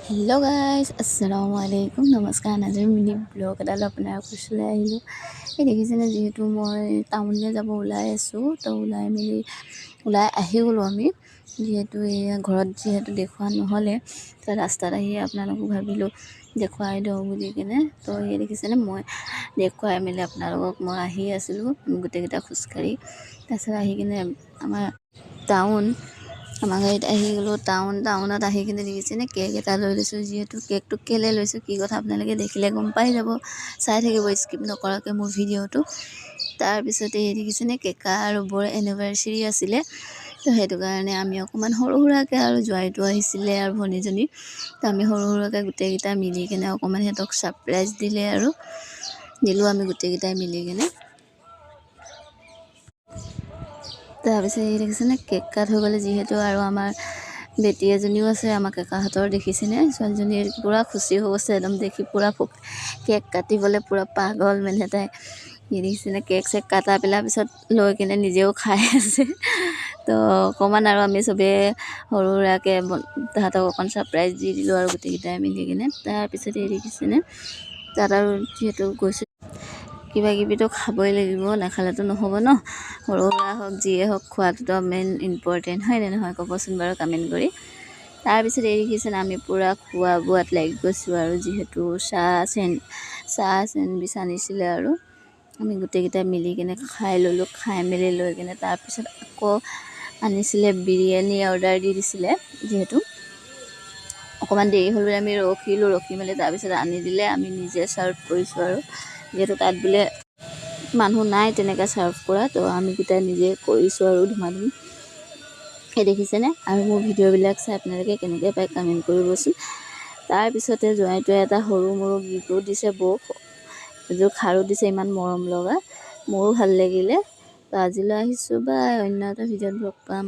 Hello' guys আসসালামু আলাইকুম নমস্কাৰ। আজিৰ মিনি ব্লগ এডাল আপোনাৰ ওচৰলৈ আহিলোঁ। এই দেখিছেনে, যিহেতু মই টাউনলৈ যাব ওলাই আছোঁ, তো ওলাই আহি গ'লোঁ আমি। যিহেতু এয়া ঘৰত যিহেতু দেখুওৱা নহ'লে, তো ৰাস্তাত আহি আপোনালোকক ভাবিলোঁ দেখুৱাই দিওঁ বুলি কিনে। তো এই দেখিছেনে, মই দেখুৱাই মেলি আপোনালোকক মই আহি আছিলোঁ গোটেইকেইটা খোজকাঢ়ি। তাৰপিছত আহি কিনে আমাৰ গাড়ীত আহি গ'লোঁ টাউনত আহি কিনে দেখিছেনে, কেক এটা লৈ লৈছোঁ। যিহেতু কেকটো কেলৈ লৈছোঁ, কি কথা আপোনালোকে দেখিলে গম পাই যাব, চাই থাকিব স্কিপ নকৰাকৈ মোৰ ভিডিঅ'টো। তাৰপিছতে এই দেখিছেনে, কেকা আৰু বৰ এনিভাৰ্চাৰী আছিলে, তো সেইটো কাৰণে আমি অকণমান সৰু সুৰাকৈ, আৰু জোৱাইটো আহিছিলে আৰু ভনীজনী, তো আমি সৰু সুৰাকৈ গোটেইকেইটা মিলি কিনে অকণমান সিহঁতক ছাৰপ্ৰাইজ দিলোঁ আমি গোটেইকেইটাই মিলি কিনে। তাৰপিছত এই দেখিছেনে, কেক কাট হৈ গ'লে। যিহেতু আৰু আমাৰ বেটী এজনীও আছে আমাৰ কেকাহঁতৰ, দেখিছেনে, ছোৱালীজনী পূৰা খুচি হৈ গৈছে একদম দেখি, পূৰা কেক কাটিবলৈ পূৰা পাগল মানে তাই। দেখিছেনে, কেক চেক কাটা পেলাৰ পিছত লৈ কিনে নিজেও খাই আছে। তো অকণমান আৰু আমি চবেই সৰু সুৰাকৈ তাহাঁতক অকণ ছাৰপ্ৰাইজ দি দিলোঁ আৰু গোটেইকেইটাই মিলি কিনে। তাৰপিছত এই দেখিছেনে, তাত আৰু যিহেতু গৈছোঁ, কিবা কিবিতো খাবই লাগিব, নাখালেতো নহ'ব ন। সৰু সুৰা হওক যিয়ে হওক, খোৱাটোতো মেইন ইম্পৰ্টেণ্ট, হয় নে নহয়, ক'বচোন বাৰু কমেণ্ট কৰি। তাৰপিছত এই দেখিছেনে, আমি পূৰা খোৱা বোৱাত লাগি গৈছোঁ। আৰু যিহেতু চাহ চেণ্ডউইচ আনিছিলে, আৰু আমি গোটেইকেইটাই মিলি কিনে খাই ল'লোঁ। খাই মেলি লৈ কিনে তাৰপিছত আকৌ আনিছিলে বিৰিয়ানী, অৰ্ডাৰ দি দিছিলে। যিহেতু অকণমান দেৰি হ'ল বুলি আমি ৰখি মেলি তাৰপিছত আনি দিলে। আমি নিজে ছাৰ্ভ কৰিছোঁ, আৰু যিহেতু তাত বোলে মানুহ নাই তেনেকৈ ছাৰ্ভ কৰা, তো আমি কেইটাই নিজে কৰিছোঁ আৰু ধুমাধুম। সেই দেখিছেনে, আৰু মোৰ ভিডিঅ'বিলাক চাই আপোনালোকে কেনেকৈ পায় কমেণ্ট কৰিবচোন। তাৰপিছতে জোৱাইটোৱে এটা সৰু মৰু গিফ্টো দিছে, বৌক এযোৰ খাৰু দিছে, ইমান মৰম লগা, মোৰো ভাল লাগিলে। তো আজিলৈ আহিছোঁ, বাই, অন্য এটা ভিডিঅ'ত লগ পাম।